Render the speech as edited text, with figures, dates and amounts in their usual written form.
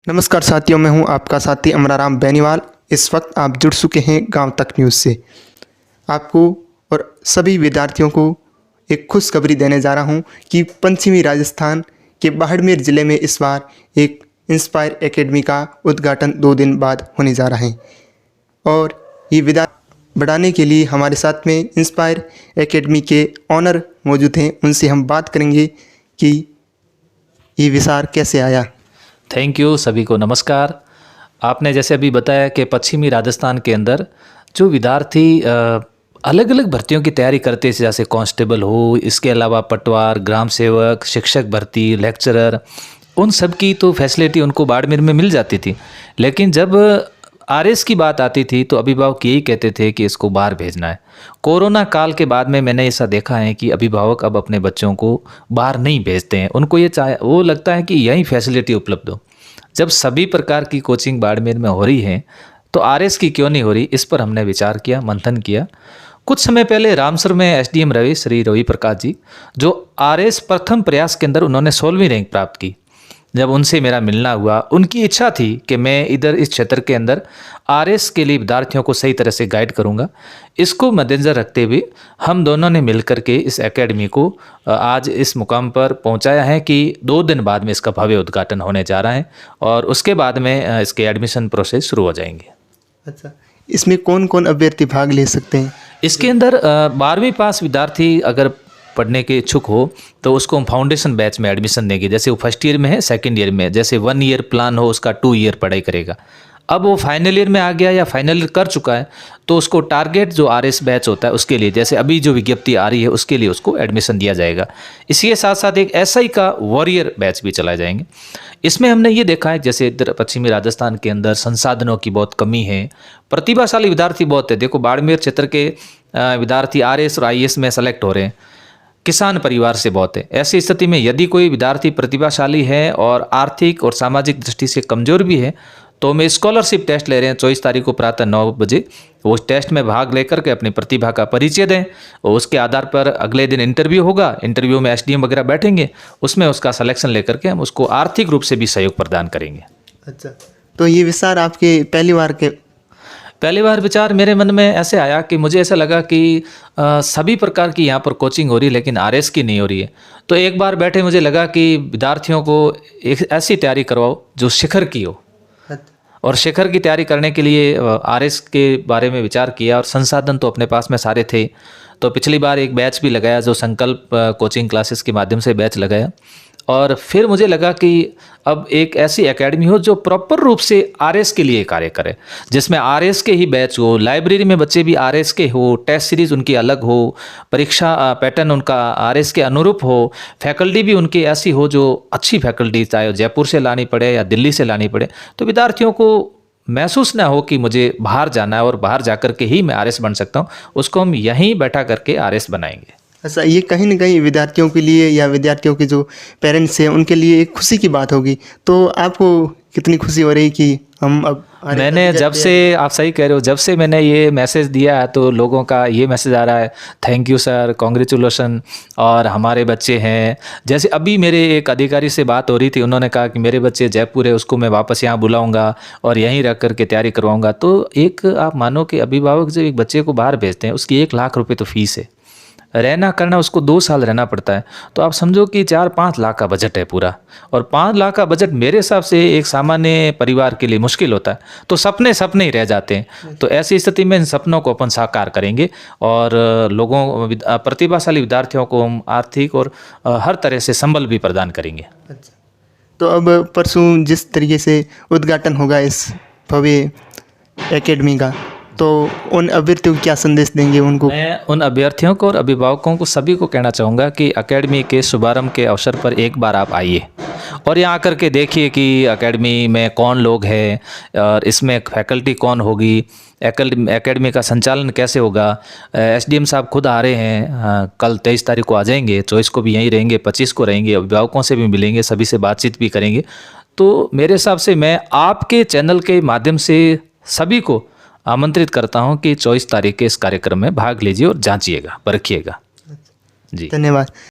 नमस्कार साथियों, मैं हूं आपका साथी अमराराम बेनीवाल। इस वक्त आप जुड़ चुके हैं गांव तक न्यूज़ से। आपको और सभी विद्यार्थियों को एक खुशखबरी देने जा रहा हूं कि पश्चिमी राजस्थान के बाड़मेर ज़िले में इस बार एक इंस्पायर एकेडमी का उद्घाटन 2 दिन बाद होने जा रहा है। और ये विद्यार्थी बढ़ाने के लिए हमारे साथ में इंस्पायर एकेडमी के ऑनर मौजूद हैं। उनसे हम बात करेंगे कि ये विचार कैसे आया। Thank you. सभी को नमस्कार। आपने जैसे अभी बताया कि पश्चिमी राजस्थान के अंदर जो विद्यार्थी अलग अलग भर्तियों की तैयारी करते हैं, जैसे कांस्टेबल हो, इसके अलावा पटवार, ग्राम सेवक, शिक्षक भर्ती, लेक्चरर, उन सब की तो फैसिलिटी उनको बाड़मेर में मिल जाती थी। लेकिन जब आरएस की बात आती थी तो अभिभावक यही कहते थे कि इसको बाहर भेजना है। कोरोना काल के बाद में मैंने ऐसा देखा है कि अभिभावक अब अपने बच्चों को बाहर नहीं भेजते हैं। उनको वो लगता है कि यहीं फैसिलिटी उपलब्ध हो। जब सभी प्रकार की कोचिंग बाड़मेर में हो रही है तो आरएस की क्यों नहीं हो रही, इस पर हमने विचार किया, मंथन किया। कुछ समय पहले रामसर में एसडीएम रवि श्री रवि प्रकाश जी, जो आरएस प्रथम प्रयास के अंदर उन्होंने 16वीं रैंक प्राप्त की। जब उनसे मेरा मिलना हुआ, उनकी इच्छा थी कि मैं इधर इस क्षेत्र के अंदर आरएस के लिए विद्यार्थियों को सही तरह से गाइड करूंगा। इसको मद्देनजर रखते हुए हम दोनों ने मिलकर के इस एकेडमी को आज इस मुकाम पर पहुंचाया है कि 2 दिन बाद में इसका भव्य उद्घाटन होने जा रहा है और उसके बाद में इसके एडमिशन प्रोसेस शुरू हो जाएंगे। अच्छा, इसमें कौन कौन अभ्यर्थी भाग ले सकते हैं? इसके अंदर 12वीं पास विद्यार्थी अगर पढ़ने के इच्छुक हो तो उसको हम फाउंडेशन बैच में एडमिशन देंगे। जैसे वो फर्स्ट ईयर में है, सेकंड ईयर में, जैसे 1 ईयर प्लान हो उसका 2 ईयर पढ़ाई करेगा। अब वो फाइनल ईयर में आ गया या फाइनल ईयर कर चुका है तो उसको टारगेट जो आरएस बैच होता है उसके लिए, जैसे अभी जो विज्ञप्ति आ रही है उसके लिए उसको एडमिशन दिया जाएगा। इसी के साथ साथ एक एसआई का वॉरियर बैच भी चलाए जाएंगे। इसमें हमने ये देखा है जैसे इधर पश्चिमी राजस्थान के अंदर संसाधनों की बहुत कमी है, प्रतिभाशाली विद्यार्थी बहुत है। देखो बाड़मेर क्षेत्र के विद्यार्थी आरएस और आईएएस में सेलेक्ट हो रहे हैं, किसान परिवार से बहुत है। ऐसी स्थिति में यदि कोई विद्यार्थी प्रतिभाशाली है और आर्थिक और सामाजिक दृष्टि से कमजोर भी है तो मैं स्कॉलरशिप टेस्ट ले रहे हैं 24 तारीख को प्रातः 9 बजे। वो उस टेस्ट में भाग लेकर के अपनी प्रतिभा का परिचय दें और उसके आधार पर अगले दिन इंटरव्यू होगा। इंटरव्यू में एसडीएम वगैरह बैठेंगे, उसमें उसका सिलेक्शन लेकर के हम उसको आर्थिक रूप से भी सहयोग प्रदान करेंगे। अच्छा, तो ये विचार आपके पहली बार विचार मेरे मन में ऐसे आया कि मुझे ऐसा लगा कि सभी प्रकार की यहाँ पर कोचिंग हो रही है लेकिन आरएस की नहीं हो रही है। तो एक बार बैठे मुझे लगा कि विद्यार्थियों को एक ऐसी तैयारी करवाओ जो शिखर की हो, और शिखर की तैयारी करने के लिए आरएस के बारे में विचार किया। और संसाधन तो अपने पास में सारे थे, तो पिछली बार एक बैच भी लगाया जो संकल्प कोचिंग क्लासेस के माध्यम से बैच लगाया। और फिर मुझे लगा कि अब एक ऐसी एकेडमी हो जो प्रॉपर रूप से आरएस के लिए कार्य करे, जिसमें आरएस के ही बैच हो, लाइब्रेरी में बच्चे भी आरएस के हो, टेस्ट सीरीज उनकी अलग हो, परीक्षा पैटर्न उनका आरएस के अनुरूप हो, फैकल्टी भी उनकी ऐसी हो जो अच्छी फैकल्टी, चाहे जयपुर से लानी पड़े या दिल्ली से लानी पड़े, तो विद्यार्थियों को महसूस ना हो कि मुझे बाहर जाना है और बाहर जाकर के ही मैं आरएस बन सकता हूँ। उसको हम यहीं बैठा करके आरएस बनाएंगे। अच्छा, ये कहीं ना कहीं विद्यार्थियों के लिए या विद्यार्थियों के जो पेरेंट्स हैं उनके लिए एक खुशी की बात होगी। तो आपको कितनी खुशी हो रही कि हम अब मैंने जब से, आप सही कह रहे हो, जब से मैंने ये मैसेज दिया है तो लोगों का ये मैसेज आ रहा है, थैंक यू सर, कॉन्ग्रेचुलेसन, और हमारे बच्चे हैं। जैसे अभी मेरे एक अधिकारी से बात हो रही थी, उन्होंने कहा कि मेरे बच्चे जयपुर है, उसको मैं वापस यहाँ बुलाऊंगा और यहीं रख करके तैयारी करवाऊंगा। तो एक आप मानो कि अभिभावक जब एक बच्चे को बाहर भेजते हैं, उसकी 1 लाख रुपये तो फीस है, रहना करना उसको 2 साल रहना पड़ता है। तो आप समझो कि 4-5 लाख का बजट है पूरा, और 5 लाख का बजट मेरे हिसाब से एक सामान्य परिवार के लिए मुश्किल होता है। तो सपने सपने ही रह जाते हैं। तो ऐसी स्थिति में इन सपनों को अपन साकार करेंगे और लोगों, प्रतिभाशाली विद्यार्थियों को हम आर्थिक और हर तरह से संबल भी प्रदान करेंगे। अच्छा, तो अब परसों जिस तरीके से उद्घाटन होगा इस भव्य एकेडमी का, तो उन अभ्यर्थियों को क्या संदेश देंगे उनको? मैं उन अभ्यर्थियों को और अभिभावकों को सभी को कहना चाहूँगा कि एकेडमी के शुभारंभ के अवसर पर एक बार आप आइए और यहाँ आकर के देखिए कि एकेडमी में कौन लोग हैं और इसमें फैकल्टी कौन होगी, एकेडमी का संचालन कैसे होगा। एसडीएम साहब खुद आ रहे हैं, कल 23 तारीख को आ जाएंगे, 24 को भी यहीं रहेंगे, 25 को रहेंगे, अभिभावकों से भी मिलेंगे, सभी से बातचीत भी करेंगे। तो मेरे हिसाब से मैं आपके चैनल के माध्यम से सभी को आमंत्रित करता हूं कि 24 तारीख के इस कार्यक्रम में भाग लीजिए और जांचिएगा, परखिएगा। जी, धन्यवाद।